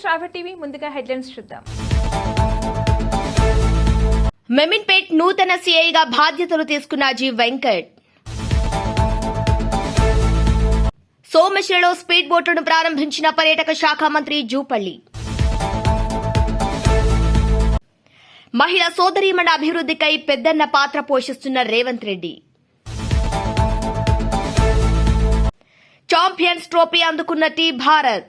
శ్రావ్య TV ముందుగా headlines చూద్దాం. మెమిన్పేట్ నూతన సీఐగా బాధ్యతలు తీసుకున్న జి వెంకట్. సోమశిలలో స్పీడ్ బోట్లను ప్రారంభించిన పర్యాటక శాఖ మంత్రి జూపల్లి. మహిళా సోదరీమణుల అభివృద్ధికై పెద్దన్న పాత్ర పోషిస్తున్న రేవంత్ రెడ్డి. ఛాంపియన్స్ ట్రోఫీ అందుకున్న టీ Bharat.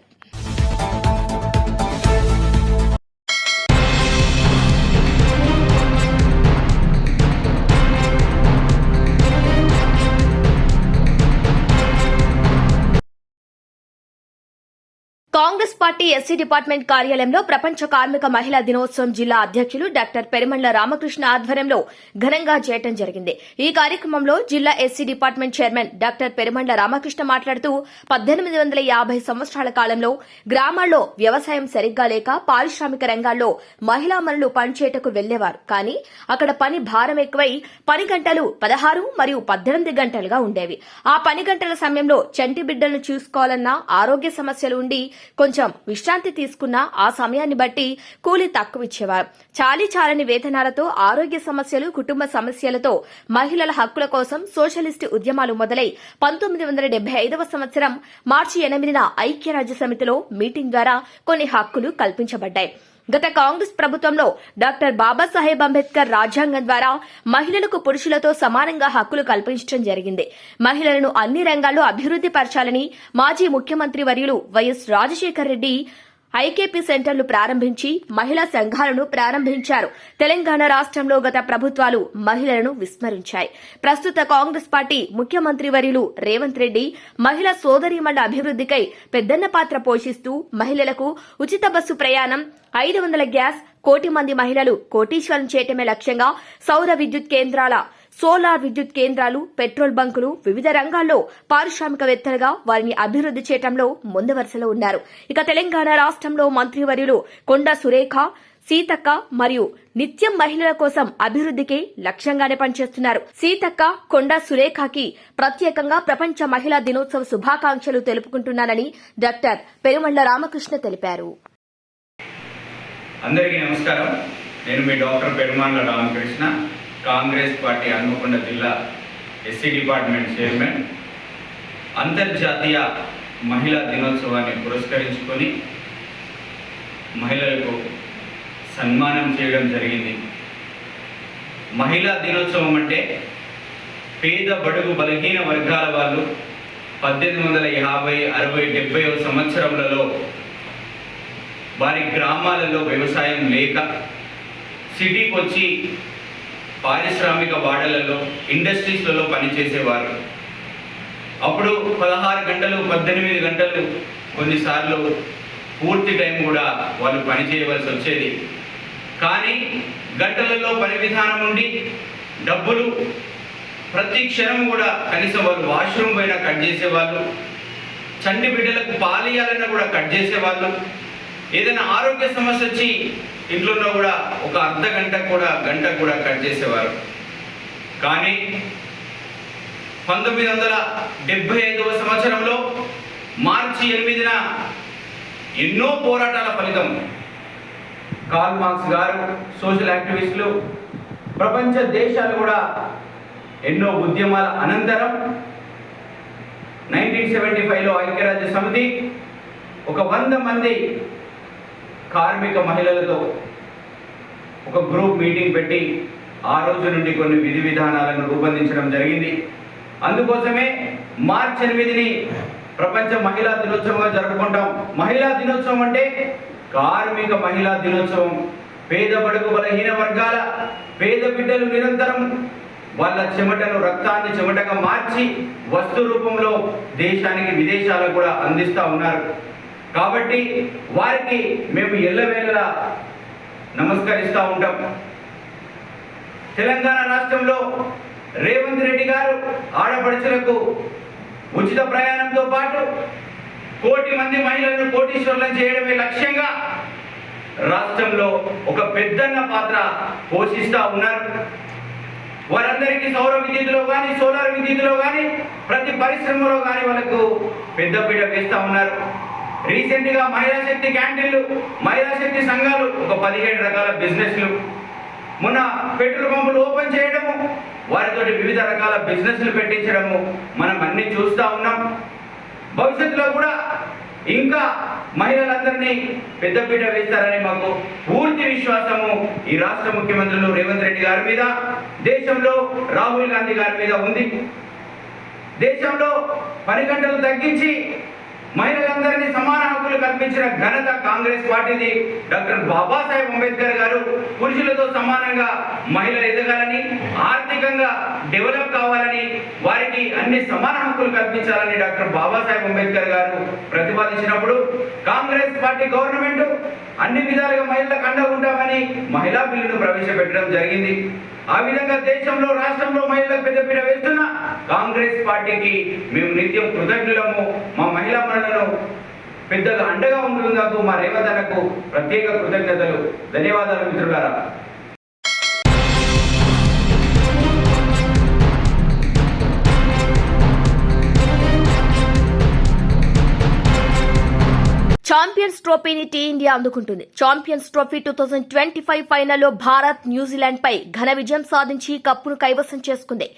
Congress party SC department కార్యాలయంలో ప్రపంచ కార్మిక మహిళా దినోత్సవం జిల్లా అధ్యక్షులు డాక్టర్ పెరుమండ్ల రామకృష్ణ ఆధ్వర్యంలో ఘనంగా చేయడం జరిగింది. ఈ కార్యక్రమంలో జిల్లా SC department chairman doctor Perumandla Ramakrishna మాట్లాడుతూ 1850 సంవత్సరాల కాలంలో గ్రామాల్లో వ్యవసాయం సరిగ్గా లేక పారిశ్రామిక రంగాల్లో మహిళామణులు పనిచేయటకు వెళ్లేవారు. కానీ అక్కడ పని భారం ఎక్కువై పని గంటలు 16 మరియు 18 గంటలుగా ఉండేవి. ఆ పని గంటల సమయంలో చంటి బిడ్డలను చూసుకోవాలన్న ఆరోగ్య సమస్యలు ఉండి కొంచెం విశ్రాంతి తీసుకున్నా ఆ సమయాన్ని బట్టి కూలీ తక్కువ ఇచ్చేవారు. చాలీచాలని వేతనాలతో ఆరోగ్య సమస్యలు, కుటుంబ సమస్యలతో మహిళల హక్కుల కోసం సోషలిస్టు ఉద్యమాలు మొదలై 1975 సంవత్సరం మార్చి 8న ఐక్యరాజ్య సమితిలో మీటింగ్ ద్వారా కొన్ని హక్కులు కల్పించబడ్డాయి. గత కాంగ్రెస్ ప్రభుత్వంలో డాక్టర్ బాబాసాహెబ్ అంబేద్కర్ రాజ్యాంగం ద్వారా మహిళలకు పురుషులతో సమానంగా హక్కులు కల్పించడం జరిగింది. మహిళలను అన్ని రంగాల్లో అభివృద్ది పరచాలని మాజీ ముఖ్యమంత్రి వర్యులు వైఎస్ రాజశేఖర్ రెడ్డి ఐకేపీ సెంటర్లు ప్రారంభించి మహిళా సంఘాలను ప్రారంభించారు. తెలంగాణ రాష్ట్రంలో గత ప్రభుత్వాలు మహిళలను విస్మరించాయి. ప్రస్తుత కాంగ్రెస్ పార్టీ ముఖ్యమంత్రి వర్యులు రేవంత్ రెడ్డి మహిళా సోదరీమణుల అభివృద్దికై పెద్దన్న పాత్ర పోషిస్తూ మహిళలకు ఉచిత బస్సు ప్రయాణం, 500 గ్యాస్, 1 కోటి మంది మహిళలు కోటీశ్వరం చేయటమే లక్ష్యంగా సౌర విద్యుత్ కేంద్రాల, సోలార్ విద్యుత్ కేంద్రాలు, పెట్రోల్ బంకులు, వివిధ రంగాల్లో పారిశ్రామికవేత్తలుగా వారిని అభివృద్ది చేయడంలో ముందు వరుసలో ఉన్నారు. ఇక తెలంగాణ రాష్ట్రంలో మంత్రివర్యులు కొండా సురేఖ, సీతక్క మరియు నిత్యం మహిళల కోసం అభివృద్దికి లక్ష్యంగానే పనిచేస్తున్నారు. సీతక్క, కొండా సురేఖకి ప్రత్యేకంగా ప్రపంచ మహిళా దినోత్సవ శుభాకాంక్షలు తెలుపుకుంటున్నానని డాక్టర్ పెరుమండ్ల రామకృష్ణ తెలిపారు. అందరికీ నమస్కారం. నేను మీ డాక్టర్ పెరుమండ్ల రామకృష్ణ, కాంగ్రెస్ పార్టీ హన్మకొండ జిల్లా ఎస్సీ డిపార్ట్మెంట్ చైర్మన్. అంతర్జాతీయ మహిళా దినోత్సవాన్ని పురస్కరించుకొని మహిళలకు సన్మానం చేయడం జరిగింది. మహిళా దినోత్సవం అంటే పేద, బడుగు, బలహీన వర్గాల వాళ్ళు 1850, 60, 70 సంవత్సరములలో వారి గ్రామాలలో వ్యవసాయం లేక సిటీకి వచ్చి పారిశ్రామిక వాడలలో, ఇండస్ట్రీస్లలో పనిచేసేవారు. అప్పుడు 16 గంటలు, 18 గంటలు, కొన్నిసార్లు పూర్తి టైం కూడా వాళ్ళు పనిచేయవలసి వచ్చేది. కానీ గంటలలో పని విధానం ఉండి డబ్బులు ప్రతి క్షణం కూడా కనీసం వాళ్ళు వాష్రూమ్ పైన కట్ చేసేవాళ్ళు, చంటి బిడ్డలకు పాలియాలన్నా కూడా కట్ చేసేవాళ్ళు. ఏదైనా ఆరోగ్య సమస్య వచ్చి ఇంట్లో కూడా ఒక అర్ధ గంట కూడా కట్ చేసేవారు. కానీ 1975 సంవత్సరంలో మార్చి 8న ఎన్నో పోరాటాల ఫలితం కార్ల్ మార్క్స్ గారు, సోషల్ యాక్టివిస్టులు, ప్రపంచ దేశాలు కూడా ఎన్నో ఉద్యమాల అనంతరం 1975లో ఐక్యరాజ్య సమితి ఒక 100 మంది కార్మిక మహిళలతో ఒక గ్రూప్ మీటింగ్ పెట్టి ఆ రోజు నుండి కొన్ని విధి విధానాలను రూపొందించడం జరిగింది. అందుకోసమే మార్చి 8ని ప్రపంచ మహిళా దినోత్సవంగా జరుపుకుంటాం. మహిళా దినోత్సవం అంటే కార్మిక మహిళా దినోత్సవం. పేద, బడుగు, బలహీన వర్గాల పేద బిడ్డలు నిరంతరం వాళ్ళ చెమటను, రక్తాన్ని చెమటగా మార్చి వస్తు రూపంలో దేశానికి, విదేశాలకు కూడా అందిస్తూ ఉన్నారు. కాబట్టి వారికి మేము ఎల్లవేళలా నమస్కరిస్తూ ఉంటాం. తెలంగాణ రాష్ట్రంలో రేవంత్ రెడ్డి గారు ఆడపడుచులకు ఉచిత ప్రయాణంతో పాటు 1 కోటి మంది మహిళలను కోటీశ్వరులను చేయడమే లక్ష్యంగా రాష్ట్రంలో ఒక పెద్దన్న పాత్ర పోషిస్తూ ఉన్నారు. వారందరికీ సౌర విద్యుత్తులో కానీ, సోలార్ విద్యుత్తులో కానీ, ప్రతి పరిశ్రమలో కానీ వాళ్ళకు పెద్దపీట వేస్తూ ఉన్నారు. రీసెంట్ గా మహిళా శక్తి క్యాంటీన్లు, మహిళా శక్తి సంఘాలు, ఒక 17 రకాల బిజినెస్లు, మొన్న పెట్రోల్ పంపులు ఓపెన్ చేయడము, వారితోటి వివిధ రకాల బిజినెస్లు పెట్టించడము మనం అన్ని చూస్తూ ఉన్నాం. భవిష్యత్తులో కూడా ఇంకా మహిళలందరినీ పెద్దపీట వేస్తారని మాకు పూర్తి విశ్వాసము ఈ రాష్ట్ర ముఖ్యమంత్రులు రేవంత్ రెడ్డి గారి మీద, దేశంలో రాహుల్ గాంధీ గారి మీద ఉంది. దేశంలో పని గంటలు తగ్గించి మహిళలందరినీ సమాన హక్కులు కల్పించిన ఘనత కాంగ్రెస్ పార్టీది. డాక్టర్ బాబాసాహెబ్ అంబేద్కర్ గారు పురుషులతో సమానంగా మహిళలు ఎదగాలని, ఆర్థికంగా డెవలప్ కావాలని, వారికి అన్ని సమాన హక్కులు కల్పించాలని డాక్టర్ బాబాసాహెబ్ అంబేద్కర్ గారు ప్రతిపాదించినప్పుడు కాంగ్రెస్ పార్టీ గవర్నమెంట్ అన్ని విధాలుగా మహిళలకు అండగా ఉంటామని మహిళా బిల్లును ప్రవేశపెట్టడం జరిగింది. ఆ విధంగా దేశంలో, రాష్ట్రంలో మహిళలకు పెద్దపీట వేస్తున్న కాంగ్రెస్ పార్టీకి మేము నిత్యం కృతజ్ఞులము. మా మహిళా మరణను పెద్దగా అండగా ఉంటున్నందుకు మా రేవంత్ అన్నకు ప్రత్యేక కృతజ్ఞతలు, ధన్యవాదాలు మిత్రులారా. ఛాంపియన్స్ ట్రోఫీని టీఇండియా అందుకుంటుంది. ఛాంపియన్స్ ట్రోఫీ 2025 ఫైనల్లో భారత్ న్యూజిలాండ్ పై ఘన విజయం సాధించి కప్పును కైవసం చేసుకుంది.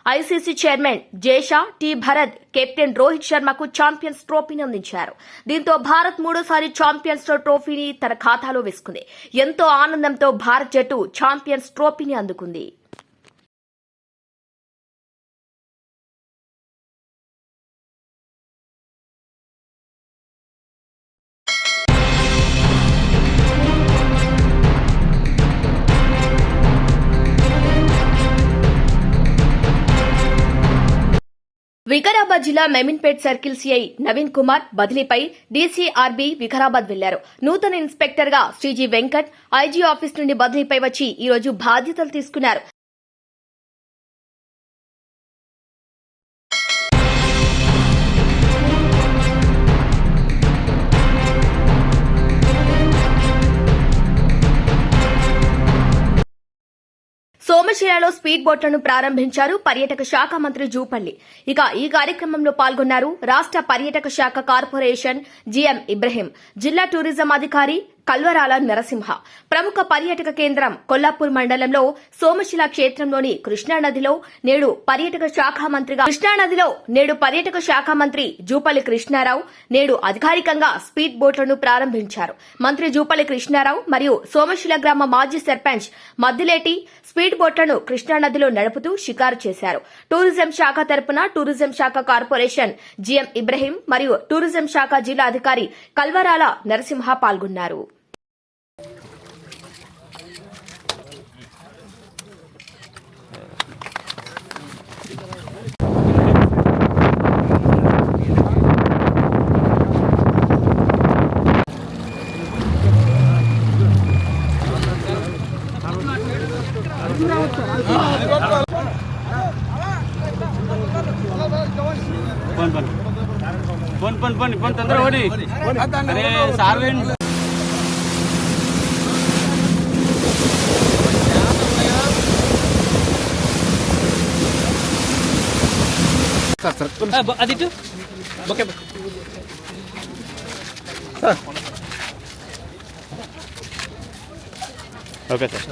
ICC chairman జేషా, tea Bharat, captain Rohit శర్మకు champions ట్రోఫీని అందించారు. దీంతో భారత్ మూడోసారి ఛాంపియన్స్ ట్రోఫీని తన ఖాతాలో వేసుకుంది. ఎంతో ఆనందంతో భారత్ జట్టు ఛాంపియన్స్ ట్రోఫీని అందుకుంది. వికారాబాద్ జిల్లా మెమిన్పేట్ సర్కిల్ సిఐ నవీన్ కుమార్ బదిలీపై డీసీఆర్బీ వికారాబాద్ వెళ్లారు. నూతన ఇన్స్పెక్టర్ గా శ్రీజీ వెంకట్ ఐజీ ఆఫీస్ నుండి బదిలీపై వచ్చి ఈ రోజు బాధ్యతలు తీసుకున్నారు. సోమశిలలో స్పీడ్ బోట్లను ప్రారంభించారు పర్యాటక శాఖ మంత్రి జూపల్లి. ఇక ఈ కార్యక్రమంలో పాల్గొన్నారు రాష్ట్ర పర్యాటక శాఖ కార్పొరేషన్ జీఎం ఇబ్రహీం, జిల్లా టూరిజం అధికారి కల్వరాల నరసింహ. ప్రముఖ పర్యాటక కేంద్రం కొల్లాపూర్ మండలంలో సోమశిల క్షేత్రంలోని కృష్ణానదిలో నేడు పర్యాటక శాఖ మంత్రి జూపల్లి కృష్ణారావు నేడు అధికారికంగా స్పీడ్ బోట్లను ప్రారంభించారు. మంత్రి జూపల్లి కృష్ణారావు మరియు సోమశిల గ్రామ మాజీ సర్పంచ్ మద్దిలేటి స్పీడ్ బోట్లను కృష్ణానదిలో నడుపుతూ షికారు చేశారు. టూరిజం శాఖ తరపున టూరిజం శాఖ కార్పొరేషన్ జీఎం ఇబ్రహీం మరియు టూరిజం శాఖ జిల్లా అధికారి కల్వరాల నరసింహ పాల్గొన్నారు. पण तंत्र होडी अरे सार्वेन आदित्य ओके ओके सर.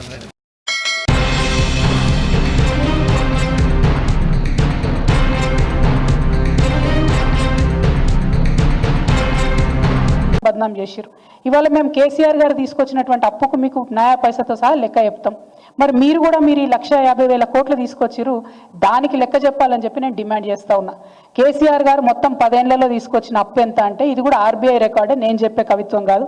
బద్నాం చేసిరు. ఇవాళ మేము కేసీఆర్ గారు తీసుకొచ్చినటువంటి అప్పుకు మీకు న్యాయ పైసతో సహా లెక్క చెప్తాం. మరి మీరు కూడా మీరు ఈ 1,50,000 కోట్లు తీసుకొచ్చిరు, దానికి లెక్క చెప్పాలని చెప్పి నేను డిమాండ్ చేస్తా ఉన్నా. కేసీఆర్ గారు మొత్తం 10 ఏళ్లలో తీసుకొచ్చిన అప్పు ఎంత అంటే, ఇది కూడా ఆర్బీఐ రికార్డే, నేను చెప్పే కవిత్వం కాదు.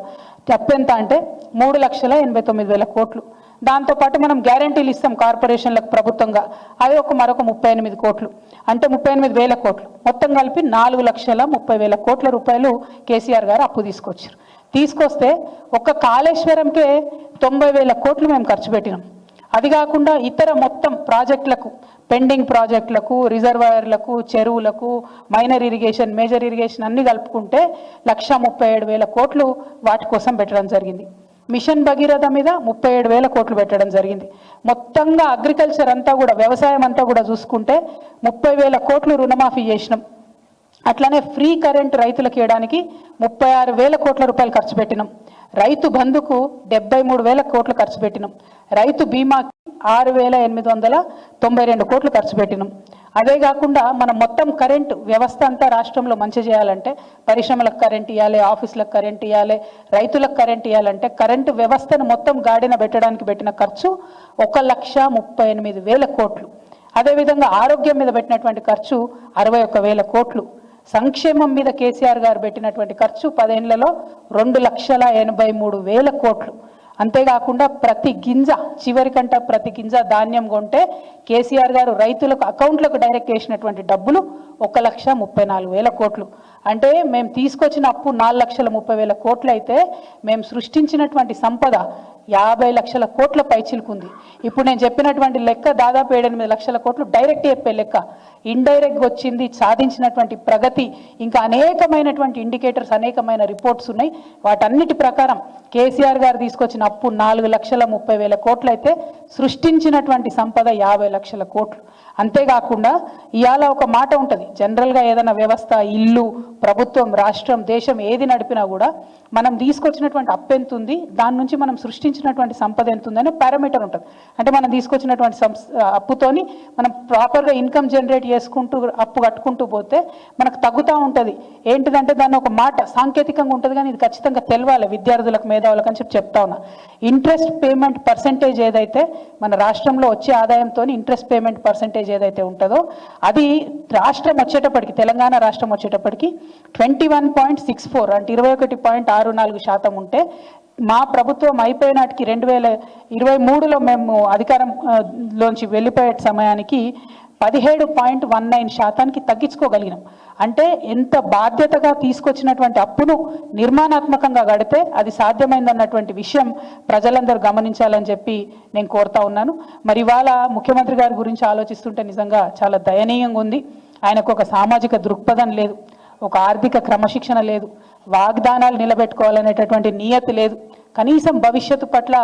అప్పు ఎంత అంటే 3,89,000 కోట్లు. దాంతోపాటు మనం గ్యారంటీలు ఇస్తాం కార్పొరేషన్లకు ప్రభుత్వంగా, అది మరొక 38 కోట్లు, అంటే 38,000 కోట్లు. మొత్తం కలిపి 4,30,000 కోట్ల రూపాయలు కేసీఆర్ గారు అప్పు తీసుకొచ్చారు. తీసుకొస్తే ఒక్క కాళేశ్వరంకే 90,000 కోట్లు మేము ఖర్చు పెట్టినాం. అది కాకుండా ఇతర మొత్తం ప్రాజెక్టులకు, పెండింగ్ ప్రాజెక్టులకు, రిజర్వాయర్లకు, చెరువులకు, మైనర్ ఇరిగేషన్, మేజర్ ఇరిగేషన్ అన్ని కలుపుకుంటే 1,37,000 కోట్లు వాటి కోసం పెట్టడం జరిగింది. మిషన్ భగీరథ మీద 37,000 కోట్లు పెట్టడం జరిగింది. మొత్తంగా అగ్రికల్చర్ అంతా కూడా, వ్యవసాయం అంతా కూడా చూసుకుంటే 30,000 కోట్లు రుణమాఫీ చేసినాం. అట్లానే ఫ్రీ కరెంట్ రైతులకు ఇవ్వడానికి 36,000 కోట్ల రూపాయలు ఖర్చు పెట్టినాం. రైతు బంధుకు 73,000 కోట్లు ఖర్చు పెట్టినాం. రైతు బీమాకి 6,892 కోట్లు ఖర్చు పెట్టినాం. అదే కాకుండా మనం మొత్తం కరెంటు వ్యవస్థ అంతా రాష్ట్రంలో మంచి చేయాలంటే పరిశ్రమలకు కరెంట్ ఇవ్వాలి, ఆఫీసులకు కరెంట్ ఇవ్వాలి, రైతులకు కరెంట్ ఇవ్వాలంటే కరెంటు వ్యవస్థను మొత్తం గాడిన పెట్టడానికి పెట్టిన ఖర్చు 1,38,000 కోట్లు. అదేవిధంగా ఆరోగ్యం మీద పెట్టినటువంటి ఖర్చు 61,000 కోట్లు. సంక్షేమం మీద కేసీఆర్ గారు పెట్టినటువంటి ఖర్చు 10 ఏళ్లలో 2,83,000 కోట్లు. అంతేకాకుండా ప్రతి గింజ చివరికంట ప్రతి గింజ ధాన్యం కొంటే కేసీఆర్ గారు రైతులకు అకౌంట్లకు డైరెక్ట్ చేసినటువంటి డబ్బులు 1,34,000 కోట్లు. అంటే మేము తీసుకొచ్చిన అప్పు 4,30,000 కోట్లు అయితే మేము సృష్టించినటువంటి సంపద 50 లక్షల కోట్ల పైచిలుకుంది. ఇప్పుడు నేను చెప్పినటువంటి లెక్క దాదాపు 7-8 లక్షల కోట్లు డైరెక్ట్ చెప్పే లెక్క. ఇండైరెక్ట్గా వచ్చింది సాధించినటువంటి ప్రగతి ఇంకా అనేకమైనటువంటి ఇండికేటర్స్, అనేకమైన రిపోర్ట్స్ ఉన్నాయి. వాటన్నిటి ప్రకారం కేసీఆర్ గారు తీసుకొచ్చిన అప్పు 4,30,000 కోట్లు అయితే సృష్టించినటువంటి సంపద 50 లక్షల కోట్లు. అంతేకాకుండా ఇవాళ ఒక మాట ఉంటుంది, జనరల్గా ఏదైనా వ్యవస్థ, ఇల్లు, ప్రభుత్వం, రాష్ట్రం, దేశం ఏది నడిపినా కూడా మనం తీసుకొచ్చినటువంటి అప్పు ఎంత ఉంది, దాని నుంచి మనం సృష్టించినటువంటి సంపద ఎంత ఉందని పారామీటర్ ఉంటుంది. అంటే మనం తీసుకొచ్చినటువంటి అప్పుతోని మనం ప్రాపర్గా ఇన్కమ్ జనరేట్ చేసుకుంటూ అప్పు కట్టుకుంటూ పోతే మనకు తగ్గుతూ ఉంటుంది. ఏంటిదంటే దాన్ని ఒక మాట సాంకేతికంగా ఉంటుంది, కానీ ఇది ఖచ్చితంగా తెలవాలి విద్యార్థులకు, మేధావులకు అని చెప్తా ఉన్నా. ఇంట్రెస్ట్ పేమెంట్ పర్సెంటేజ్ ఏదైతే మన రాష్ట్రంలో వచ్చే ఆదాయంతో ఇంట్రెస్ట్ పేమెంట్ పర్సెంటేజ్ ఏదైతే ఉంటుందో అది రాష్ట్రం వచ్చేటప్పటికి, తెలంగాణ రాష్ట్రం వచ్చేటప్పటికి 21.64 అంటే 21.64% ఉంటే మా ప్రభుత్వం అయిపోయినాటికి 2023లో మేము అధికారంలోంచి వెళ్ళిపోయే సమయానికి 17.19% తగ్గించుకోగలిగినాం. అంటే ఎంత బాధ్యతగా తీసుకొచ్చినటువంటి అప్పును నిర్మాణాత్మకంగా గడితే అది సాధ్యమైందన్నటువంటి విషయం ప్రజలందరూ గమనించాలని చెప్పి నేను కోరుతా ఉన్నాను. మరి ఇవాళ ముఖ్యమంత్రి గారి గురించి ఆలోచిస్తుంటే నిజంగా చాలా దయనీయంగా ఉంది. ఆయనకు ఒక సామాజిక దృక్పథం లేదు, ఒక ఆర్థిక క్రమశిక్షణ లేదు, వాగ్దానాలు నిలబెట్టుకోవాలనేటటువంటి నియతి లేదు, కనీసం భవిష్యత్తు పట్ల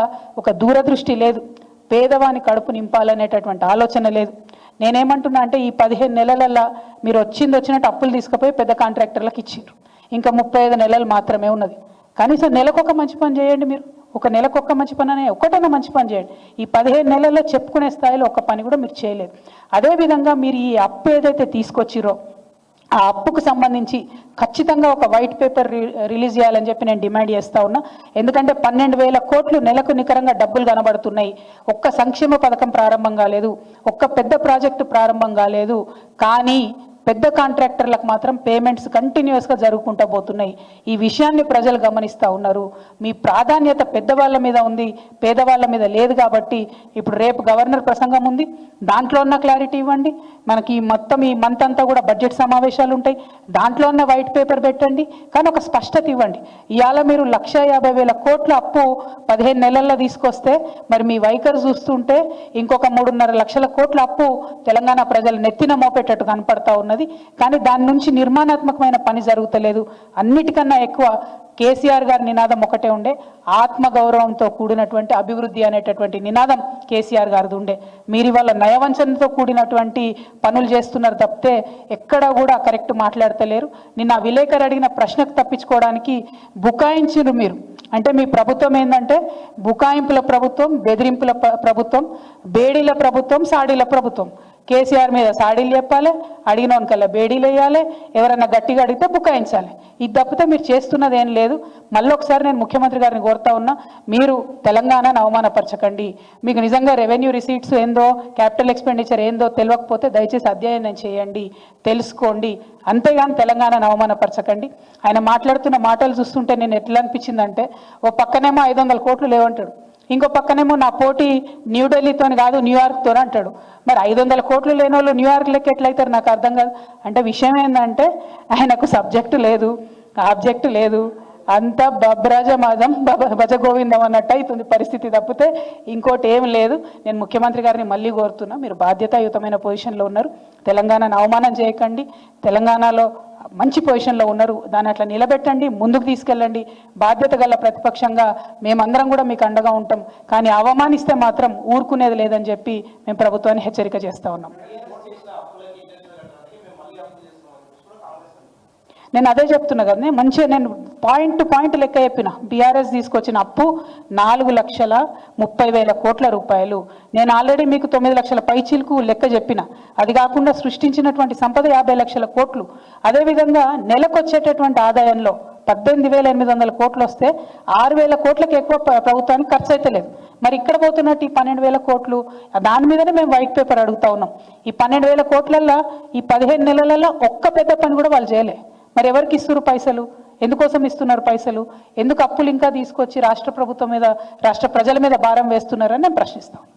ఒక దూరదృష్టి లేదు, పేదవాని కడుపు నింపాలనేటటువంటి ఆలోచన లేదు. నేనేమంటున్నా అంటే ఈ 15 నెలలల్లో మీరు వచ్చినట్టు అప్పులు తీసుకుపోయి పెద్ద కాంట్రాక్టర్లకు ఇచ్చిండ్రు. ఇంకా 35 నెలలు మాత్రమే ఉన్నది. కనీసం నెలకొక మంచి పని చేయండి. మీరు ఒక నెలకొక్క మంచి పని అనే ఒకటైనా మంచి పని చేయండి. ఈ 15 నెలల్లో చెప్పుకునే స్థాయిలో ఒక పని కూడా మీరు చేయలేదు. అదేవిధంగా మీరు ఈ అప్పు ఏదైతే తీసుకొచ్చిరో ఆ అప్పుకు సంబంధించి ఖచ్చితంగా ఒక వైట్ పేపర్ రిలీజ్ చేయాలని చెప్పి నేను డిమాండ్ చేస్తా ఉన్నా. ఎందుకంటే 12,000 కోట్లు నెలకు నికరంగా డబ్బులు కనబడుతున్నాయి. ఒక్క సంక్షేమ పథకం ప్రారంభం కాలేదు, ఒక్క పెద్ద ప్రాజెక్టు ప్రారంభం కాలేదు, కానీ పెద్ద కాంట్రాక్టర్లకు మాత్రం పేమెంట్స్ కంటిన్యూస్గా జరుగుకుంటూ పోతున్నాయి. ఈ విషయాన్ని ప్రజలు గమనిస్తూ ఉన్నారు. మీ ప్రాధాన్యత పెద్దవాళ్ళ మీద ఉంది, పేదవాళ్ళ మీద లేదు. కాబట్టి ఇప్పుడు రేపు గవర్నర్ ప్రసంగం ఉంది, దాంట్లో ఉన్న క్లారిటీ ఇవ్వండి. మనకి మొత్తం ఈ మంత్ అంతా కూడా బడ్జెట్ సమావేశాలు ఉంటాయి, దాంట్లో ఉన్న వైట్ పేపర్ పెట్టండి, కానీ ఒక స్పష్టత ఇవ్వండి. ఇవాళ మీరు 1,50,000 కోట్ల అప్పు 15 నెలల్లో తీసుకొస్తే మరి మీ వైఖరి చూస్తుంటే ఇంకొక 3.5 లక్షల కోట్ల అప్పు తెలంగాణ ప్రజలు నెత్తిన మోపేటట్టు కనపడతా ఉన్నది. కానీ దాని నుంచి నిర్మాణాత్మకమైన పని జరుగుతలేదు. అన్నిటికన్నా ఎక్కువ కేసీఆర్ గారి నినాదం ఒకటే ఉండే, ఆత్మగౌరవంతో కూడినటువంటి అభివృద్ధి అనేటటువంటి నినాదం కేసీఆర్ గారిది ఉండే. మీరు ఇవాళ నయవంచనతో కూడినటువంటి పనులు చేస్తున్నారు తప్పితే ఎక్కడ కూడా కరెక్ట్ మాట్లాడతలేరు. నిన్న విలేకరు అడిగిన ప్రశ్నకు తప్పించుకోవడానికి బుకాయించారు మీరు. అంటే మీ ప్రభుత్వం ఏంటంటే బుకాయింపుల ప్రభుత్వం, బెదిరింపుల ప్రభుత్వం, బేడీల ప్రభుత్వం, సాడీల ప్రభుత్వం. కేసీఆర్ మీద సాడీలు చెప్పాలి, అడిగినోనికల్లా బేడీలు వేయాలి, ఎవరైనా గట్టిగా అడిగితే బుకాయించాలి. ఇది తప్పితే మీరు చేస్తున్నది ఏం లేదు. మళ్ళీ ఒకసారి నేను ముఖ్యమంత్రి గారిని కోరుతా ఉన్నా, మీరు తెలంగాణను అవమానపరచకండి. మీకు నిజంగా రెవెన్యూ రిసీట్స్ ఏందో, క్యాపిటల్ ఎక్స్పెండిచర్ ఏందో తెలియకపోతే దయచేసి అధ్యయనం చేయండి, తెలుసుకోండి. అంతేగాని తెలంగాణను అవమానపరచకండి. ఆయన మాట్లాడుతున్న మాటలు చూస్తుంటే నేను ఎట్లా అనిపించిందంటే, ఓ పక్కనేమో 500 కోట్లు లేవంటాడు, ఇంకో పక్కనేమో నా పోటీ న్యూఢిల్లీతో కాదు న్యూయార్క్తో అంటాడు. మరి 500 కోట్లు లేని వాళ్ళు న్యూయార్క్ లెక్క ఎట్లయితారు నాకు అర్థం కాదు. అంటే విషయం ఏంటంటే ఆయనకు సబ్జెక్టు లేదు, ఆబ్జెక్టు లేదు, అంత బబ్రాజమాదం భజగోవిందం అన్నట్టు అవుతుంది పరిస్థితి తప్పితే ఇంకోటి ఏం లేదు. నేను ముఖ్యమంత్రి గారిని మళ్ళీ కోరుతున్నా, మీరు బాధ్యతాయుతమైన పొజిషన్లో ఉన్నారు, తెలంగాణను అవమానం చేయకండి. తెలంగాణలో మంచి పొజిషన్లో ఉన్నారు, దాన్ని అట్లా నిలబెట్టండి, ముందుకు తీసుకెళ్ళండి. బాధ్యత గల ప్రతిపక్షంగా మేమందరం కూడా మీకు అండగా ఉంటాం. కానీ అవమానిస్తే మాత్రం ఊరుకునేది లేదని చెప్పి మేము ప్రభుత్వాన్ని హెచ్చరిక చేస్తూ ఉన్నాం. నేను అదే చెప్తున్నా కదా, మంచిగా నేను పాయింట్ టు పాయింట్ లెక్క చెప్పిన. బీఆర్ఎస్ తీసుకొచ్చిన అప్పు 4,30,000 కోట్ల రూపాయలు. నేను ఆల్రెడీ మీకు 9 లక్షల పైచీలకు లెక్క చెప్పిన. అది కాకుండా సృష్టించినటువంటి సంపద 50 లక్షల కోట్లు. అదేవిధంగా నెలకు వచ్చేటటువంటి ఆదాయంలో 18,800 కోట్లు వస్తే 6,000 కోట్లకు ఎక్కువ ప్రభుత్వానికి ఖర్చు అయితే లేదు. మరి ఇక్కడ పోతున్నట్టు ఈ 12,000 కోట్లు, దాని మీదనే మేము వైట్ పేపర్ అడుగుతా ఉన్నాం. ఈ 12,000 కోట్లల్లో ఈ 15 నెలలలో ఒక్క పెద్ద పని కూడా వాళ్ళు చేయలే. మరి ఎవరికి ఇస్తున్నారు పైసలు? ఎందుకోసం ఇస్తున్నారు పైసలు? ఎందుకు అప్పులు ఇంకా తీసుకొచ్చి రాష్ట్ర ప్రభుత్వం మీద, రాష్ట్ర ప్రజల మీద భారం వేస్తున్నారని నేను ప్రశ్నిస్తాను.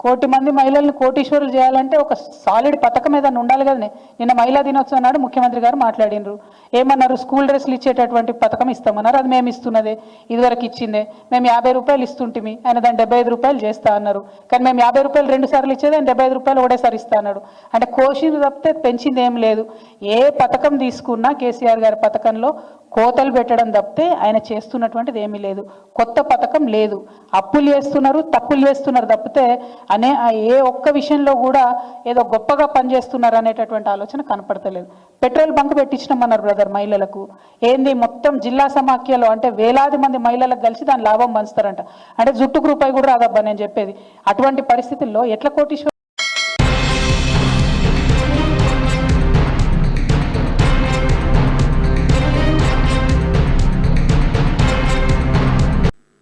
కోటి మంది మహిళలను కోటీశ్వరులు చేయాలంటే ఒక సాలిడ్ పథకం ఏదైనా ఉండాలి కదనే. నిన్న మహిళా దినోత్సవం నాడు ముఖ్యమంత్రి గారు మాట్లాడినరు. ఏమన్నారు? స్కూల్ డ్రెస్లు ఇచ్చేటటువంటి పథకం ఇస్తామన్నారు. అది మేము ఇస్తున్నదే, ఇదివరకు ఇచ్చిందే. మేము 50 రూపాయలు ఇస్తుంటిమి, ఆయన దాన్ని 75 రూపాయలు చేస్తా అన్నారు. కానీ మేము 50 రూపాయలు 2 సార్లు ఇచ్చేది, ఆయన 75 రూపాయలు ఒకటేసారి ఇస్తా అన్నాడు. అంటే కోషిని తప్పితే పెంచింది ఏం లేదు. ఏ పథకం తీసుకున్నా కేసీఆర్ గారి పథకంలో కోతలు పెట్టడం తప్పితే ఆయన చేస్తున్నటువంటిది ఏమీ లేదు. కొత్త పథకం లేదు. అప్పులు చేస్తున్నారు, తప్పులు చేస్తున్నారు తప్పితే ఏ ఒక్క విషయంలో కూడా ఏదో గొప్పగా పనిచేస్తున్నారు అనేటటువంటి ఆలోచన కనపడతలేదు. పెట్రోల్ బంక్ పెట్టించినామన్నారు బ్రదర్ మహిళలకు. ఏంది మొత్తం జిల్లా సమాఖ్యలో అంటే వేలాది మంది మహిళలకు కలిసి దాని లాభం పంచుతారంట. అంటే జుట్టుకు రూపాయి కూడా రాదబ్బా నేను చెప్పేది. అటువంటి పరిస్థితుల్లో ఎట్లా కోటీశ్వర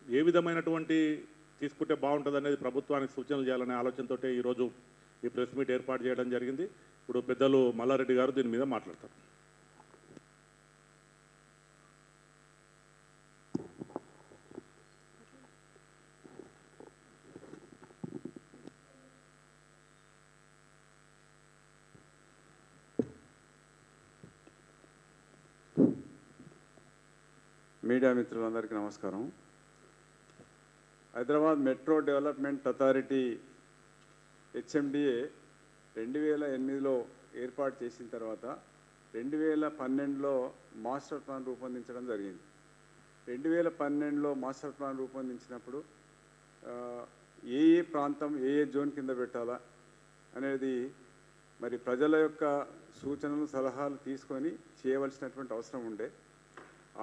ఏ విధమైనటువంటి తీసుకుంటే బాగుంటుంది అనేది ప్రభుత్వానికి సూచనలు చేయాలనే ఆలోచనతో ఈరోజు ఈ ప్రెస్ మీట్ ఏర్పాటు చేయడం జరిగింది. ఇప్పుడు పెద్దలు మల్లారెడ్డి గారు దీని మీద మాట్లాడతారు. మీడియా మిత్రులందరికీ నమస్కారం. Hyderabad metro development authority HMDA 2008లో ఏర్పాటు చేసిన తర్వాత 2012లో మాస్టర్ ప్లాన్ రూపొందించడం జరిగింది. 2012లో మాస్టర్ ప్లాన్ రూపొందించినప్పుడు ఏ ప్రాంతం ఏ జోన్ కింద పెట్టాలా అనేది మరి ప్రజల యొక్క సూచనలు సలహాలు తీసుకొని చేయవలసినటువంటి అవసరం ఉండే.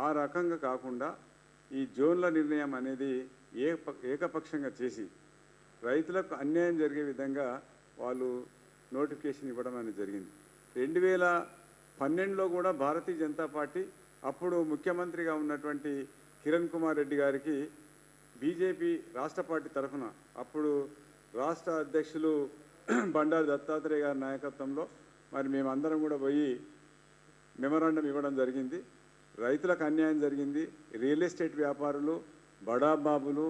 ఆ రకంగా కాకుండా ఈ జోన్ల నిర్ణయం అనేది ఏకపక్షంగా చేసి రైతులకు అన్యాయం జరిగే విధంగా వాళ్ళు నోటిఫికేషన్ ఇవ్వడం అనేది జరిగింది. 2012లో కూడా భారతీయ జనతా పార్టీ అప్పుడు ముఖ్యమంత్రిగా ఉన్నటువంటి కిరణ్ కుమార్ రెడ్డి గారికి బీజేపీ రాష్ట్ర పార్టీ తరఫున అప్పుడు రాష్ట్ర అధ్యక్షులు బండారు దత్తాత్రేయ గారి నాయకత్వంలో మరి మేమందరం కూడా పోయి మెమరాండం ఇవ్వడం జరిగింది. రైతులకు అన్యాయం జరిగింది. రియల్ ఎస్టేట్ వ్యాపారులు, బడాబాబులు,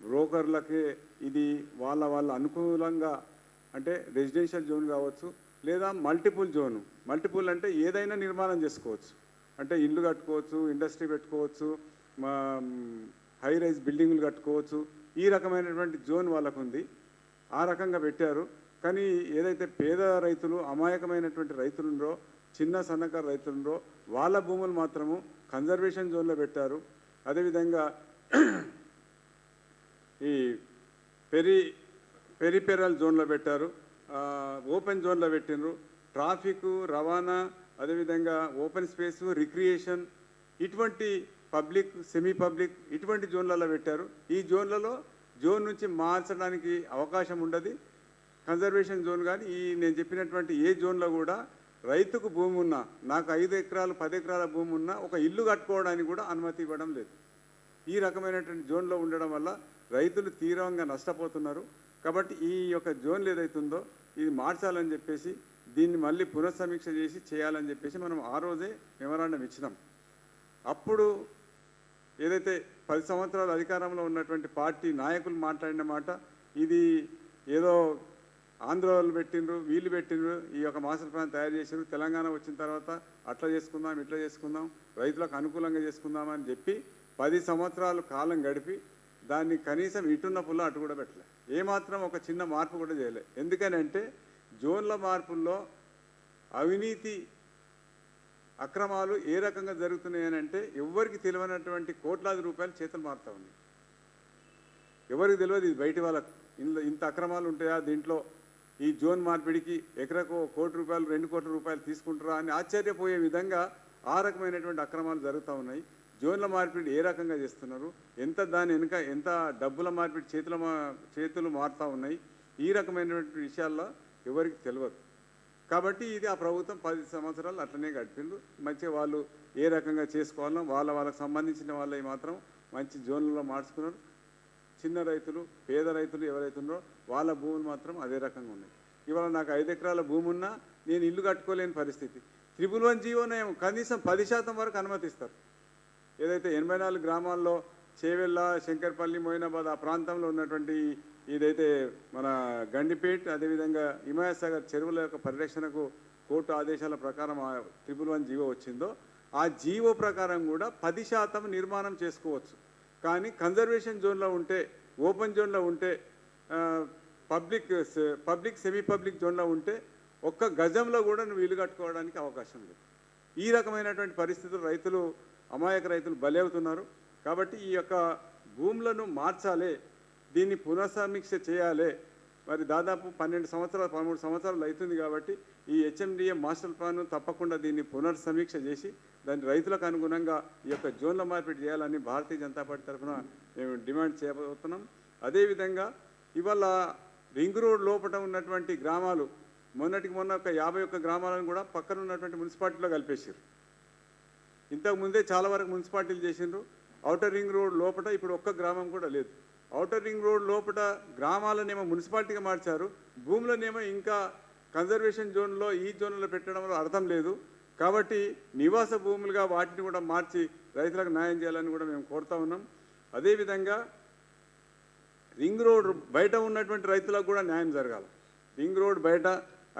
బ్రోకర్లకే ఇది వాళ్ళ అనుకూలంగా అంటే రెసిడెన్షియల్ జోన్ కావచ్చు లేదా మల్టిపుల్ జోను. మల్టిపుల్ అంటే ఏదైనా నిర్మాణం చేసుకోవచ్చు, అంటే ఇల్లు కట్టుకోవచ్చు, ఇండస్ట్రీ పెట్టుకోవచ్చు, హై రైజ్ బిల్డింగులు కట్టుకోవచ్చు. ఈ రకమైనటువంటి జోన్ వాళ్ళకు ఉంది. ఆ రకంగా పెట్టారు. కానీ ఏదైతే పేద రైతులు, అమాయకమైనటువంటి రైతులుండో, చిన్న సన్నకారు రైతులుండో వాళ్ళ భూములు మాత్రము కన్జర్వేషన్ జోన్లో పెట్టారు. అదేవిధంగా ఈ పెరిఫెరల్ జోన్లో పెట్టారు, ఓపెన్ జోన్లో పెట్టినరు. ట్రాఫిక్, రవాణా, అదేవిధంగా ఓపెన్ స్పేసు, రిక్రియేషన్, ఇటువంటి పబ్లిక్, సెమీ పబ్లిక్ ఇటువంటి జోన్లలో పెట్టారు. ఈ జోన్లలో జోన్ నుంచి మార్చడానికి అవకాశం ఉండదు. కన్జర్వేషన్ జోన్ కానీ ఈ నేను చెప్పినటువంటి ఏ జోన్లో కూడా రైతుకు భూమి ఉన్నా, నాకు 5 ఎకరాలు 10 ఎకరాల భూమి ఉన్నా ఒక ఇల్లు కట్టుకోవడానికి కూడా అనుమతి ఇవ్వడం లేదు. ఈ రకమైనటువంటి జోన్లో ఉండడం వల్ల రైతులు తీవ్రంగా నష్టపోతున్నారు. కాబట్టి ఈ యొక్క జోన్లు ఏదైతుందో ఇది మార్చాలని చెప్పేసి దీన్ని మళ్ళీ పునఃసమీక్ష చేసి చేయాలని చెప్పేసి మనం ఆ రోజే మెమరాండం ఇచ్చినాం. అప్పుడు ఏదైతే 10 సంవత్సరాలు అధికారంలో ఉన్నటువంటి పార్టీ నాయకులు మాట్లాడిన మాట, ఇది ఏదో ఆంధ్ర వాళ్ళు పెట్టిండ్రు, వీళ్ళు పెట్టిండ్రు, ఈ యొక్క మాస్టర్ ప్లాన్ తయారు చేసిండ్రు, తెలంగాణ వచ్చిన తర్వాత అట్లా చేసుకుందాం, ఇట్లా చేసుకుందాం, రైతులకు అనుకూలంగా చేసుకుందామని చెప్పి 10 సంవత్సరాలు కాలం గడిపి దాన్ని కనీసం ఇటున్న పుల్ల అటు కూడా పెట్టలే. ఏమాత్రం ఒక చిన్న మార్పు కూడా చేయలే. ఎందుకనంటే జోన్ల మార్పుల్లో అవినీతి అక్రమాలు ఏ రకంగా జరుగుతున్నాయనంటే ఎవరికి తెలియనటువంటి కోట్లాది రూపాయలు చేతులు మారుతూ ఉన్నాయి. ఎవరికి తెలియదు, ఇది బయటి వాళ్ళకు ఇంత అక్రమాలు ఉంటాయా దీంట్లో ఈ జోన్ మార్పిడికి ఎకరకు 1 కోటి రూపాయలు 2 కోట్ల రూపాయలు తీసుకుంటారా అని ఆశ్చర్యపోయే విధంగా ఆ రకమైనటువంటి అక్రమాలు జరుగుతూ ఉన్నాయి. జోన్ల మార్పిడి ఏ రకంగా చేస్తున్నారు, ఎంత దాని వెనుక ఎంత డబ్బుల మార్పిడి చేతులు మారుతూ ఉన్నాయి, ఈ రకమైనటువంటి విషయాల్లో ఎవరికి తెలియదు. కాబట్టి ఇది ఆ ప్రభుత్వం 10 సంవత్సరాలు అట్లనే గడిపిండు. మంచిగా వాళ్ళు ఏ రకంగా చేసుకోవాలో వాళ్ళకి సంబంధించిన వాళ్ళవి మాత్రం మంచి జోన్లలో మార్చుకున్నారు. చిన్న రైతులు, పేద రైతులు ఎవరైతే ఉన్నారో వాళ్ళ భూములు మాత్రం అదే రకంగా ఉన్నాయి. ఇవాళ నాకు 5 ఎకరాల భూమి ఉన్నా నేను ఇల్లు కట్టుకోలేని పరిస్థితి. 111 జీవోనే కనీసం 10% వరకు అనుమతిస్తారు. ఏదైతే 84 గ్రామాల్లో చేవెళ్ళ, శంకర్పల్లి, మోయినాబాద్ ఆ ప్రాంతంలో ఉన్నటువంటి ఇదైతే మన గండిపేట్, అదేవిధంగా హిమాయత్ చెరువుల యొక్క పరిరక్షణకు కోర్టు ఆదేశాల ప్రకారం ఆ 111 జీవో వచ్చిందో ఆ జీవో ప్రకారం కూడా 10% నిర్మాణం చేసుకోవచ్చు. కానీ కన్జర్వేషన్ జోన్లో ఉంటే, ఓపెన్ జోన్లో ఉంటే, పబ్లిక్ సెమీ పబ్లిక్ జోన్లో ఉంటే 1 గజంలో కూడా నువ్వు ఇల్లు కట్టుకోవడానికి అవకాశం లేదు. ఈ రకమైనటువంటి పరిస్థితులు రైతులు, అమాయక రైతులు బలవుతున్నారు. కాబట్టి ఈ యొక్క భూములను మార్చాలి, దీన్ని పునఃసమీక్ష చేయాలి. మరి దాదాపు 12 సంవత్సరాలు 13 సంవత్సరాలు అవుతుంది. కాబట్టి ఈ హెచ్ఎండిఏ మాస్టర్ ప్లాన్ తప్పకుండా దీన్ని పునర్సమీక్ష చేసి దాన్ని రైతులకు అనుగుణంగా ఈ యొక్క జోన్ల మార్పిడి చేయాలని భారతీయ జనతా పార్టీ తరఫున మేము డిమాండ్ చేయబోతున్నాం. అదేవిధంగా ఇవాళ రింగ్ రోడ్ లోపల ఉన్నటువంటి గ్రామాలు మొన్న ఒక 51 గ్రామాలను కూడా పక్కన ఉన్నటువంటి మున్సిపాలిటీలో కలిపేసారు. ఇంతకుముందే చాలా వరకు మున్సిపాలిటీలు చేసిండ్రు. ఔటర్ రింగ్ రోడ్ లోపల ఇప్పుడు ఒక్క గ్రామం కూడా లేదు. ఔటర్ రింగ్ రోడ్ లోపల గ్రామాలనేమో మున్సిపాలిటీగా మార్చారు, భూములనేమో ఇంకా కన్జర్వేషన్ జోన్లో ఈ జోన్లో పెట్టడంలో అర్థం లేదు. కాబట్టి నివాస భూములుగా వాటిని కూడా మార్చి రైతులకు న్యాయం చేయాలని కూడా మేము కోరుతా ఉన్నాం. అదేవిధంగా రింగ్ రోడ్ బయట ఉన్నటువంటి రైతులకు కూడా న్యాయం జరగాలి. రింగ్ రోడ్ బయట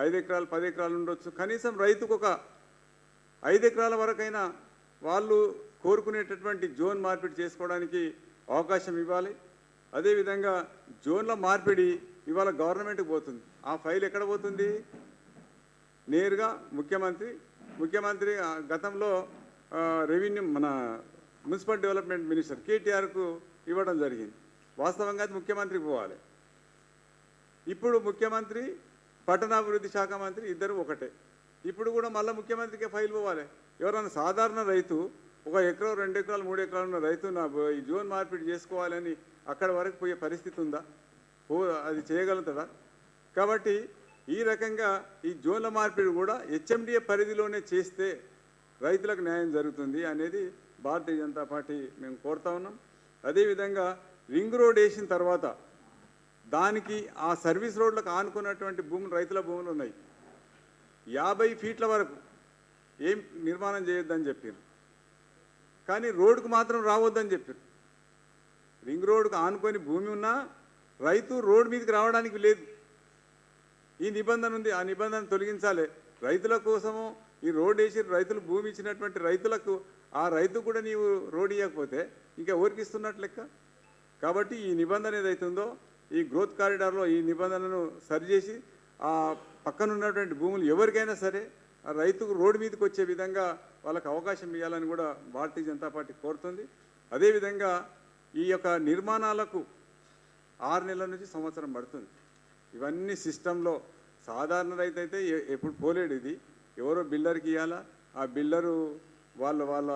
5 ఎకరాలు 10 ఎకరాలు ఉండొచ్చు, కనీసం రైతుకు ఒక 5 ఎకరాల వరకైనా వాళ్ళు కోరుకునేటటువంటి జోన్ మార్పిడి చేసుకోవడానికి అవకాశం ఇవ్వాలి. అదేవిధంగా జోన్ల మార్పిడి ఇవాళ గవర్నమెంట్కి పోతుంది. ఆ ఫైల్ ఎక్కడ పోతుంది? నేరుగా ముఖ్యమంత్రి గతంలో రెవెన్యూ మన మున్సిపల్ డెవలప్మెంట్ మినిస్టర్ కేటీఆర్కు ఇవ్వడం జరిగింది. వాస్తవంగా అది ముఖ్యమంత్రికి పోవాలి. ఇప్పుడు ముఖ్యమంత్రి, పట్టణాభివృద్ధి శాఖ మంత్రి ఇద్దరు ఒకటే. ఇప్పుడు కూడా మళ్ళీ ముఖ్యమంత్రికి ఫైల్ పోవాలి. ఎవరైనా సాధారణ రైతు 1 ఎకరం 2 ఎకరాలు 3 ఎకరాలు ఉన్న రైతు నా ఈ జోన్ మార్పిడి చేసుకోవాలని అక్కడ వరకు పోయే పరిస్థితి ఉందా? అది చేయగలుగుతాడా? కాబట్టి ఈ రకంగా ఈ జోన్ల మార్పిడి కూడా హెచ్ఎండిఏ పరిధిలోనే చేస్తే రైతులకు న్యాయం జరుగుతుంది అనేది భారతీయ జనతా పార్టీ మేము కోరుతా ఉన్నాం. అదేవిధంగా రింగ్ రోడ్ వేసిన తర్వాత దానికి ఆ సర్వీస్ రోడ్లకు ఆనుకున్నటువంటి భూములు, రైతుల భూములు ఉన్నాయి. 50 ఫీట్ల వరకు ఏం నిర్మాణం చేయొద్దని చెప్పారు, కానీ రోడ్డుకు మాత్రం రావద్దని చెప్పారు. రింగ్ రోడ్డుకు ఆనుకొని భూమి ఉన్నా రైతు రోడ్డు మీదకి రావడానికి లేదు. ఈ నిబంధన ఉంది, ఆ నిబంధన తొలగించాలి. రైతుల కోసము ఈ రోడ్ వేసి రైతులు భూమి ఇచ్చినటువంటి రైతులకు ఆ రైతు కూడా నీవు రోడ్ ఇవ్వకపోతే ఇంకా ఎవరికి ఇస్తున్నట్లు లెక్క. కాబట్టి ఈ నిబంధన ఏదైతుందో ఈ గ్రోత్ కారిడార్లో ఈ నిబంధనను సరిచేసి ఆ పక్కన ఉన్నటువంటి భూములు ఎవరికైనా సరే ఆ రైతుకు రోడ్డు మీదకి వచ్చే విధంగా వాళ్ళకు అవకాశం ఇవ్వాలని కూడా భారతీయ జనతా పార్టీ కోరుతుంది. అదేవిధంగా ఈ యొక్క నిర్మాణాలకు 6 నెలల నుంచి సంవత్సరం పడుతుంది. ఇవన్నీ సిస్టంలో సాధారణ రైతు అయితే ఎప్పుడు పోలేడు. ఇది ఎవరో బిల్డర్కి ఇవ్వాలా, ఆ బిల్డరు వాళ్ళ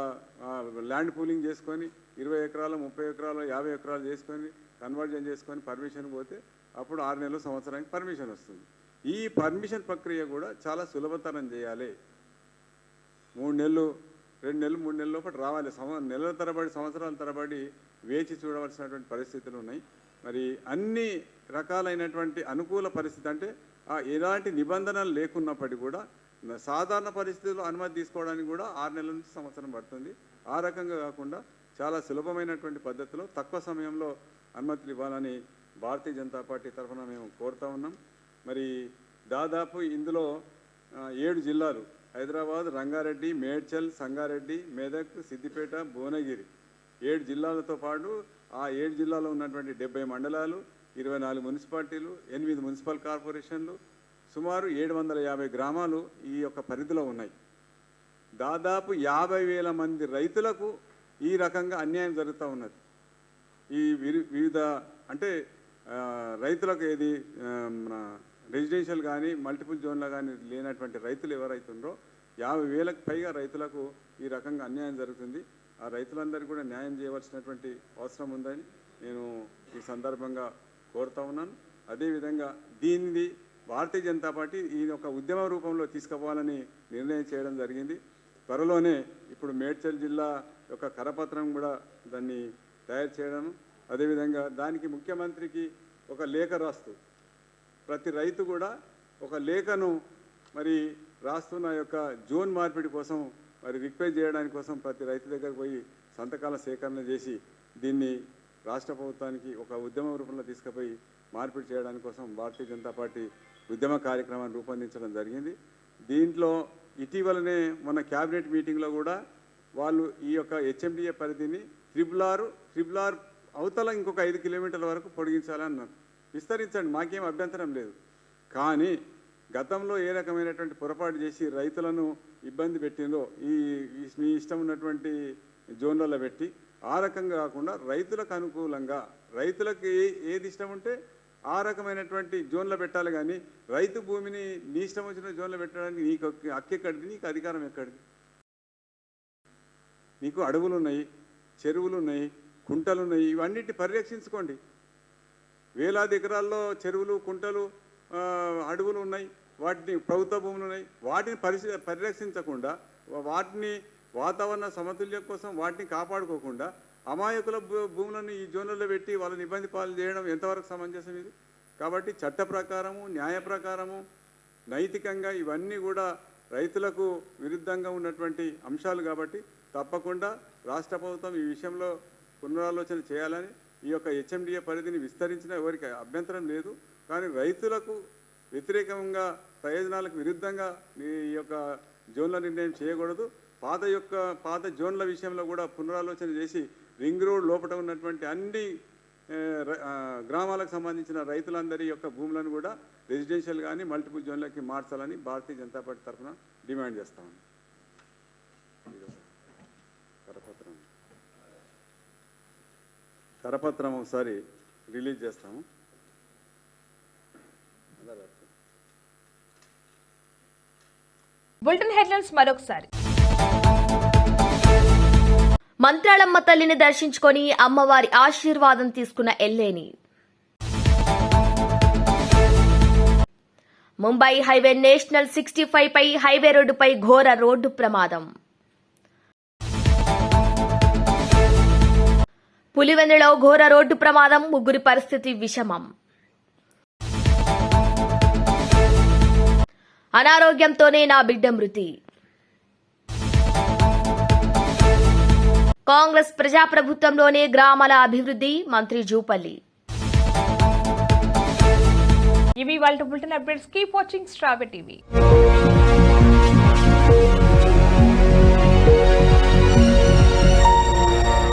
ల్యాండ్ పూలింగ్ చేసుకొని 20 ఎకరాలు 30 ఎకరాలు 50 ఎకరాలు చేసుకొని కన్వర్జన్ చేసుకొని పర్మిషన్ పోతే అప్పుడు 6 నెలలు సంవత్సరానికి పర్మిషన్ వస్తుంది. ఈ పర్మిషన్ ప్రక్రియ కూడా చాలా సులభతరం చేయాలి. 3 నెలలు 2 నెలలు 3 నెలల లోపల రావాలి. నెలల తరబడి సంవత్సరాల తరబడి వేచి చూడవలసినటువంటి పరిస్థితులు ఉన్నాయి. మరి అన్ని రకాలైనటువంటి అనుకూల పరిస్థితి అంటే ఎలాంటి నిబంధనలు లేకున్నప్పటికీ కూడా సాధారణ పరిస్థితుల్లో అనుమతి తీసుకోవడానికి కూడా 6 నెలల నుంచి సంవత్సరం పడుతుంది. ఆ రకంగా కాకుండా చాలా సులభమైనటువంటి పద్ధతిలో తక్కువ సమయంలో అనుమతులు ఇవ్వాలని భారతీయ జనతా పార్టీ తరఫున మేము కోరుతా ఉన్నాం. మరి దాదాపు ఇందులో 7 జిల్లాలు హైదరాబాద్, రంగారెడ్డి, మేడ్చల్, సంగారెడ్డి, మెదక్, సిద్దిపేట, భువనగిరి 7 జిల్లాలతో పాటు ఆ 7 జిల్లాలో ఉన్నటువంటి 70 మండలాలు, 24 మున్సిపాలిటీలు, 8 మున్సిపల్ కార్పొరేషన్లు, సుమారు 750 గ్రామాలు ఈ యొక్క పరిధిలో ఉన్నాయి. దాదాపు 50,000 మంది రైతులకు ఈ రకంగా అన్యాయం జరుగుతూ ఉన్నది. ఈ వివిధ అంటే రైతులకు ఏది మన రెసిడెన్షియల్ కానీ మల్టిపుల్ జోన్లో కానీ లేనటువంటి రైతులు ఎవరైతుండ్రో 50,000కు పైగా రైతులకు ఈ రకంగా అన్యాయం జరుగుతుంది. ఆ రైతులందరికీ కూడా న్యాయం చేయవలసినటువంటి అవసరం ఉందని నేను ఈ సందర్భంగా కోరుతా ఉన్నాను. అదేవిధంగా దీన్ని భారతీయ జనతా పార్టీ ఈ యొక్క ఉద్యమ రూపంలో తీసుకుపోవాలని నిర్ణయం చేయడం జరిగింది. త్వరలోనే ఇప్పుడు మేడ్చల్ జిల్లా యొక్క కరపత్రం కూడా దాన్ని తయారు చేయడం, అదేవిధంగా దానికి ముఖ్యమంత్రికి ఒక లేఖ రాస్తూ ప్రతి రైతు కూడా ఒక లేఖను మరి రాస్తున్న యొక్క జోన్ మార్పిడి కోసం మరి రిక్వెస్ట్ చేయడానికి కోసం ప్రతి రైతు దగ్గరకు పోయి సంతకాల సేకరణ చేసి దీన్ని రాష్ట్ర ప్రభుత్వానికి ఒక ఉద్యమ రూపంలో తీసుకుపోయి మార్పిడి చేయడానికి కోసం భారతీయ జనతా పార్టీ ఉద్యమ కార్యక్రమాన్ని రూపొందించడం జరిగింది. దీంట్లో ఇటీవలనే మన క్యాబినెట్ మీటింగ్లో కూడా వాళ్ళు ఈ యొక్క హెచ్ఎండిఏ పరిధిని ట్రిపుల్ ఆర్ అవతల ఇంకొక 5 కిలోమీటర్ల వరకు పొడిగించాలన్నారు. విస్తరించండి, మాకేం అభ్యంతరం లేదు. కానీ గతంలో ఏ రకమైనటువంటి పొరపాటు చేసి రైతులను ఇబ్బంది పెట్టిందో మీ ఇష్టం ఉన్నటువంటి జోన్లలో పెట్టి ఆ రకంగా కాకుండా రైతులకు అనుకూలంగా రైతులకు ఏది ఇష్టం ఉంటే ఆ రకమైనటువంటి జోన్లో పెట్టాలి. కానీ రైతు భూమిని నీ ఇష్టం వచ్చిన జోన్లో పెట్టడానికి నీకు హక్కు ఎక్కడిది, నీకు అధికారం ఎక్కడిది? నీకు అడవులు ఉన్నాయి, చెరువులు ఉన్నాయి, కుంటలు ఉన్నాయి, ఇవన్నిటి పరిరక్షించుకోండి. వేలాది ఎకరాల్లో చెరువులు, కుంటలు, అడవులు ఉన్నాయి, వాటిని ప్రభుత్వ భూములు ఉన్నాయి. వాటిని పరిరక్షించకుండా వాటిని వాతావరణ సమతుల్యం కోసం వాటిని కాపాడుకోకుండా అమాయకుల భూములను ఈ జోన్లలో పెట్టి వాళ్ళని ఇబ్బంది పాలు చేయడం ఎంతవరకు సమంజసం ఇది? కాబట్టి చట్ట ప్రకారము, న్యాయ ప్రకారము, నైతికంగా ఇవన్నీ కూడా రైతులకు విరుద్ధంగా ఉన్నటువంటి అంశాలు. కాబట్టి తప్పకుండా రాష్ట్ర ప్రభుత్వం ఈ విషయంలో పునరాలోచన చేయాలని, ఈ యొక్క హెచ్ఎండిఏ పరిధిని విస్తరించిన ఎవరికి అభ్యంతరం లేదు. కానీ రైతులకు వ్యతిరేకంగా, ప్రయోజనాలకు విరుద్ధంగా ఈ యొక్క జోన్ల నిర్ణయం చేయకూడదు. పాత జోన్ల విషయంలో కూడా పునరాలోచన చేసి రింగ్ రోడ్ లోపల ఉన్నటువంటి అన్ని గ్రామాలకు సంబంధించిన రైతులందరి యొక్క భూములను కూడా రెసిడెన్షియల్ కానీ మల్టిపుల్ జోన్లకి మార్చాలని భారతీయ జనతా పార్టీ తరఫున డిమాండ్ చేస్తాము. కరపత్రం ఒకసారి రిలీజ్ చేస్తాము. బులెటిన్ హెడ్లైన్స్ మరొకసారి. మంత్రాలమ్మ తల్లిని దర్శించుకొని అమ్మవారి ఆశీర్వాదం తీసుకున్న ఎల్లేని. ముంబై హైవే నేషనల్ 65 పై హైవే రోడ్డుపై ఘోర రోడ్డు ప్రమాదం. పులివెందులో ఘోర రోడ్డు ప్రమాదం, 3 పరిస్థితి విషమం. అనారోగ్యంతోనే నా బిడ్డ మృతి. కాంగ్రెస్ ప్రజాప్రభుత్వంలోనే గ్రామాల అభివృద్ధి, మంత్రి జూపల్లి. ఇవి వాళ్ళ బులెటిన్ అప్డేట్స్. కీప్ వాచింగ్ స్ట్రాబె టీవీ.